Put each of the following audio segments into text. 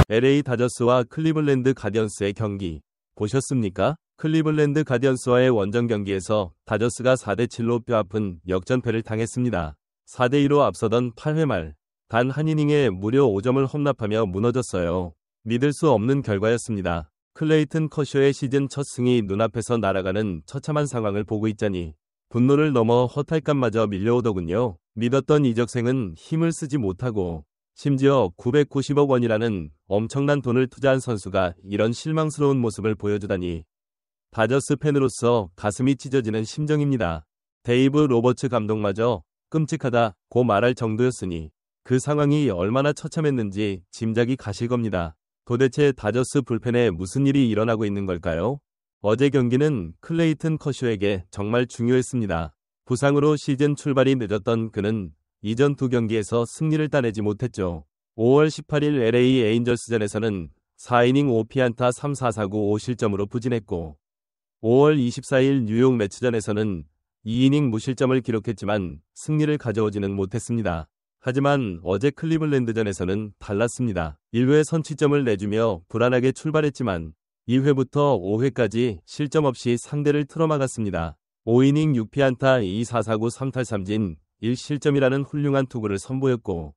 LA 다저스와 클리블랜드 가디언스의 경기 보셨습니까? 클리블랜드 가디언스와의 원정 경기에서 다저스가 4대7로 뼈아픈 역전패를 당했습니다. 4대2로 앞서던 8회 말 단 한 이닝에 무려 5점을 헌납하며 무너졌어요. 믿을 수 없는 결과였습니다. 클레이튼 커쇼의 시즌 첫 승이 눈앞에서 날아가는 처참한 상황을 보고 있자니 분노를 넘어 허탈감마저 밀려오더군요. 믿었던 이적생은 힘을 쓰지 못하고 심지어 990억 원이라는 엄청난 돈을 투자한 선수가 이런 실망스러운 모습을 보여주다니 다저스 팬으로서 가슴이 찢어지는 심정입니다. 데이브 로버츠 감독마저 끔찍하다고 말할 정도였으니 그 상황이 얼마나 처참했는지 짐작이 가실 겁니다. 도대체 다저스 불펜에 무슨 일이 일어나고 있는 걸까요? 어제 경기는 클레이튼 커쇼에게 정말 중요했습니다. 부상으로 시즌 출발이 늦었던 그는 이전 두 경기에서 승리를 따내지 못했죠. 5월 18일 LA 에인절스전에서는 4이닝 5피안타 3-4-4-9 5실점으로 부진했고 5월 24일 뉴욕 매치전에서는 2이닝 무실점을 기록했지만 승리를 가져오지는 못했습니다. 하지만 어제 클리블랜드전에서는 달랐습니다. 1회 선취점을 내주며 불안하게 출발했지만 2회부터 5회까지 실점 없이 상대를 틀어막았습니다. 5이닝 6피안타 2-4-4-9 3탈3진 1실점이라는 훌륭한 투구를 선보였고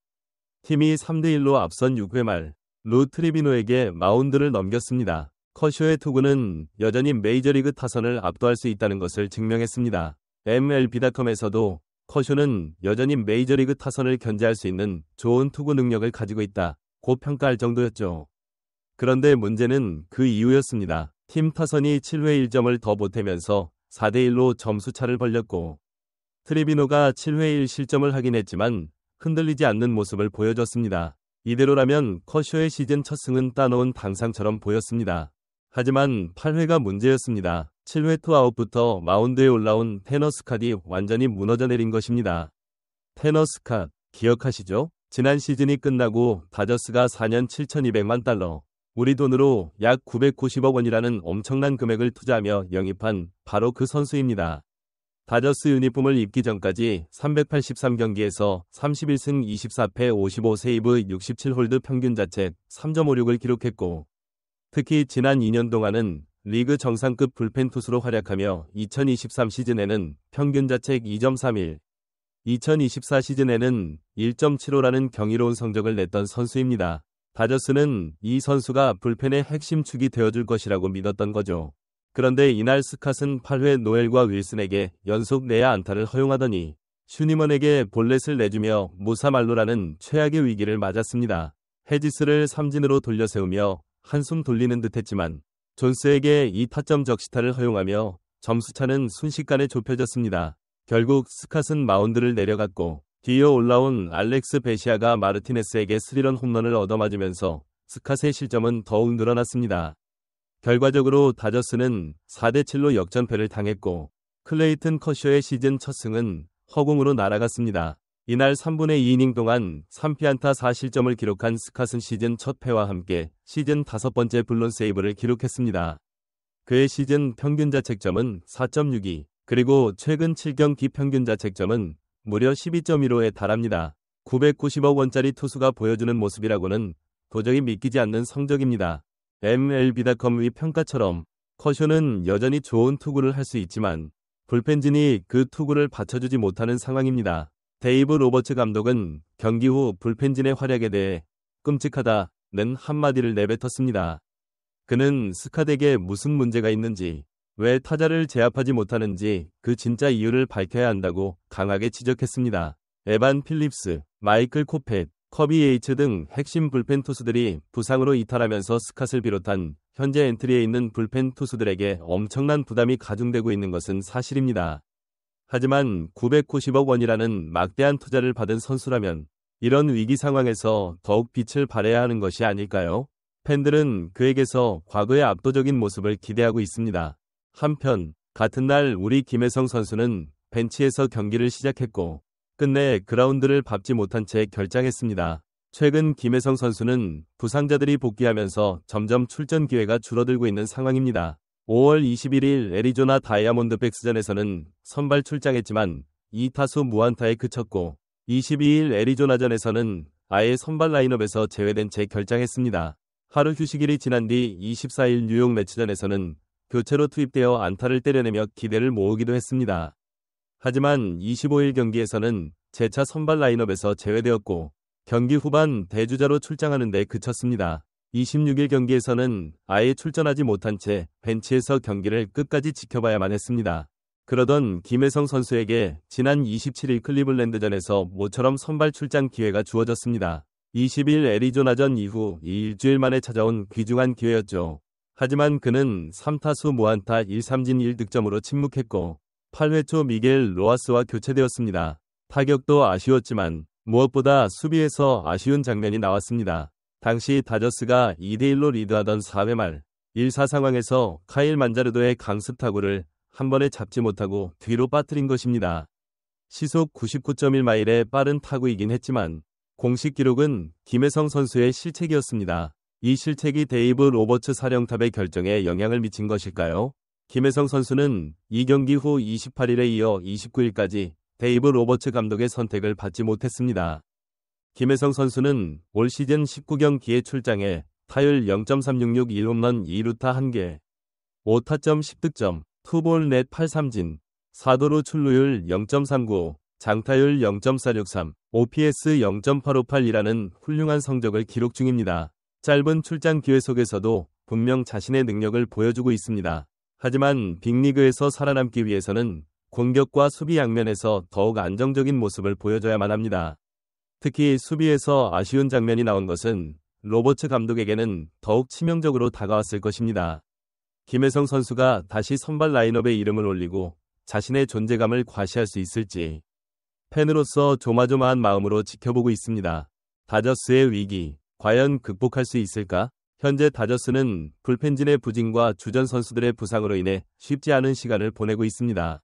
팀이 3대1로 앞선 6회 말 루 트리비노에게 마운드를 넘겼습니다. 커쇼의 투구는 여전히 메이저리그 타선을 압도할 수 있다는 것을 증명했습니다. MLB.com에서도 커쇼는 여전히 메이저리그 타선을 견제할 수 있는 좋은 투구 능력을 가지고 있다고 평가할 정도였죠. 그런데 문제는 그 이후였습니다. 팀 타선이 7회 1점을 더 보태면서 4대1로 점수차를 벌렸고 트리비노가 7회 1실점을 하긴 했지만 흔들리지 않는 모습을 보여줬습니다. 이대로라면 커쇼의 시즌 첫 승은 따놓은 당상처럼 보였습니다. 하지만 8회가 문제였습니다. 7회 투아웃부터 마운드에 올라온 테너 스캇이 완전히 무너져 내린 것입니다. 테너 스캇 기억하시죠? 지난 시즌이 끝나고 다저스가 4년 7,200만 달러, 우리 돈으로 약 990억 원이라는 엄청난 금액을 투자하며 영입한 바로 그 선수입니다. 다저스 유니폼을 입기 전까지 383경기에서 31승 24패 55세이브 67홀드 평균 자책 3.56을 기록했고 특히 지난 2년 동안은 리그 정상급 불펜 투수로 활약하며 2023 시즌에는 평균 자책 2.31, 2024 시즌에는 1.75라는 경이로운 성적을 냈던 선수입니다. 다저스는 이 선수가 불펜의 핵심 축이 되어줄 것이라고 믿었던 거죠. 그런데 이날 스캇은 8회 노엘과 윌슨에게 연속 내야 안타를 허용하더니 슈니먼에게 볼넷을 내주며 무사말로라는 최악의 위기를 맞았습니다. 헤지스를 삼진으로 돌려세우며 한숨 돌리는 듯했지만 존스에게 2타점 적시타를 허용하며 점수차는 순식간에 좁혀졌습니다. 결국 스캇은 마운드를 내려갔고 뒤이어 올라온 알렉스 베시아가 마르티네스에게 스리런 홈런을 얻어맞으면서 스캇의 실점은 더욱 늘어났습니다. 결과적으로 다저스는 4대7로 역전패를 당했고 클레이튼 커쇼의 시즌 첫 승은 허공으로 날아갔습니다. 이날 3분의 2이닝 동안 3피안타 4실점을 기록한 스캇은 시즌 첫 패와 함께 시즌 5번째 블론 세이브를 기록했습니다. 그의 시즌 평균 자책점은 4.62, 그리고 최근 7경기 평균 자책점은 무려 12.15에 달합니다. 990억 원짜리 투수가 보여주는 모습이라고는 도저히 믿기지 않는 성적입니다. MLB.com의 평가처럼 커쇼는 여전히 좋은 투구를 할 수 있지만 불펜진이 그 투구를 받쳐주지 못하는 상황입니다. 데이브 로버츠 감독은 경기 후 불펜진의 활약에 대해 끔찍하다는 한마디를 내뱉었습니다. 그는 스캇에게 무슨 문제가 있는지, 왜 타자를 제압하지 못하는지 그 진짜 이유를 밝혀야 한다고 강하게 지적했습니다. 에반 필립스, 마이클 코펫, 커비 에이츠 등 핵심 불펜 투수들이 부상으로 이탈하면서 스캇을 비롯한 현재 엔트리에 있는 불펜 투수들에게 엄청난 부담이 가중되고 있는 것은 사실입니다. 하지만 990억 원이라는 막대한 투자를 받은 선수라면 이런 위기 상황에서 더욱 빛을 발해야 하는 것이 아닐까요? 팬들은 그에게서 과거의 압도적인 모습을 기대하고 있습니다. 한편 같은 날 우리 김혜성 선수는 벤치에서 경기를 시작했고 끝내 그라운드를 밟지 못한 채 결장했습니다. 최근 김혜성 선수는 부상자들이 복귀하면서 점점 출전 기회가 줄어들고 있는 상황입니다. 5월 21일 애리조나 다이아몬드백스전에서는 선발 출장했지만 2타수 무안타에 그쳤고 22일 애리조나전에서는 아예 선발 라인업에서 제외된 채 결장했습니다. 하루 휴식일이 지난 뒤 24일 뉴욕 매치전에서는 교체로 투입되어 안타를 때려내며 기대를 모으기도 했습니다. 하지만 25일 경기에서는 재차 선발 라인업에서 제외되었고 경기 후반 대주자로 출장하는 데 그쳤습니다. 26일 경기에서는 아예 출전하지 못한 채 벤치에서 경기를 끝까지 지켜봐야만 했습니다. 그러던 김혜성 선수에게 지난 27일 클리블랜드전에서 모처럼 선발 출장 기회가 주어졌습니다. 20일 애리조나전 이후 일주일 만에 찾아온 귀중한 기회였죠. 하지만 그는 3타수 무안타 1삼진 1득점으로 침묵했고 8회 초 미겔 로하스와 교체되었습니다. 타격도 아쉬웠지만 무엇보다 수비에서 아쉬운 장면이 나왔습니다. 당시 다저스가 2대1로 리드하던 4회 말 1사 상황에서 카일 만자르도의 강습 타구를 한 번에 잡지 못하고 뒤로 빠뜨린 것입니다. 시속 99.1마일의 빠른 타구이긴 했지만 공식 기록은 김혜성 선수의 실책이었습니다. 이 실책이 데이브 로버츠 사령탑의 결정에 영향을 미친 것일까요? 김혜성 선수는 이 경기 후 28일에 이어 29일까지 데이브 로버츠 감독의 선택을 받지 못했습니다. 김혜성 선수는 올 시즌 19경기에 출장해 타율 0.366 1홈런 2루타 1개, 5타점 10득점, 투볼 넷 8삼진, 4도루 출루율 0.395, 장타율 0.463, OPS 0.858이라는 훌륭한 성적을 기록 중입니다. 짧은 출장 기회 속에서도 분명 자신의 능력을 보여주고 있습니다. 하지만 빅리그에서 살아남기 위해서는 공격과 수비 양면에서 더욱 안정적인 모습을 보여줘야만 합니다. 특히 수비에서 아쉬운 장면이 나온 것은 로버츠 감독에게는 더욱 치명적으로 다가왔을 것입니다. 김혜성 선수가 다시 선발 라인업에 이름을 올리고 자신의 존재감을 과시할 수 있을지 팬으로서 조마조마한 마음으로 지켜보고 있습니다. 다저스의 위기, 과연 극복할 수 있을까? 현재 다저스는 불펜진의 부진과 주전 선수들의 부상으로 인해 쉽지 않은 시간을 보내고 있습니다.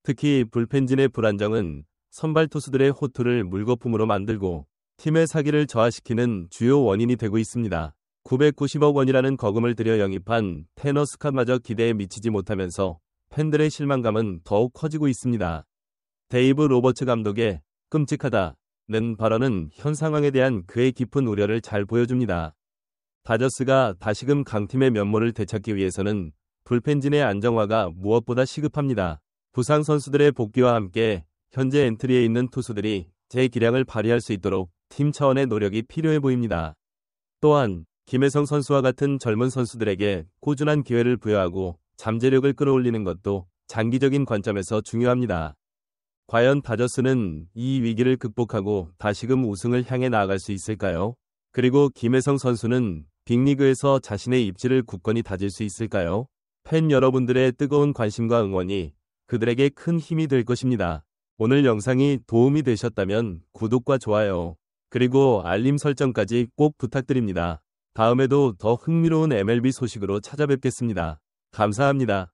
특히 불펜진의 불안정은 선발 투수들의 호투를 물거품으로 만들고 팀의 사기를 저하시키는 주요 원인이 되고 있습니다. 990억 원이라는 거금을 들여 영입한 테너 스캇마저 기대에 미치지 못하면서 팬들의 실망감은 더욱 커지고 있습니다. 데이브 로버츠 감독의 끔찍하다는 발언은 현 상황에 대한 그의 깊은 우려를 잘 보여줍니다. 다저스가 다시금 강팀의 면모를 되찾기 위해서는 불펜진의 안정화가 무엇보다 시급합니다. 부상 선수들의 복귀와 함께 현재 엔트리에 있는 투수들이 제 기량을 발휘할 수 있도록 팀 차원의 노력이 필요해 보입니다. 또한 김혜성 선수와 같은 젊은 선수들에게 꾸준한 기회를 부여하고 잠재력을 끌어올리는 것도 장기적인 관점에서 중요합니다. 과연 다저스는 이 위기를 극복하고 다시금 우승을 향해 나아갈 수 있을까요? 그리고 김혜성 선수는 빅리그에서 자신의 입지를 굳건히 다질 수 있을까요? 팬 여러분들의 뜨거운 관심과 응원이 그들에게 큰 힘이 될 것입니다. 오늘 영상이 도움이 되셨다면 구독과 좋아요, 그리고 알림 설정까지 꼭 부탁드립니다. 다음에도 더 흥미로운 MLB 소식으로 찾아뵙겠습니다. 감사합니다.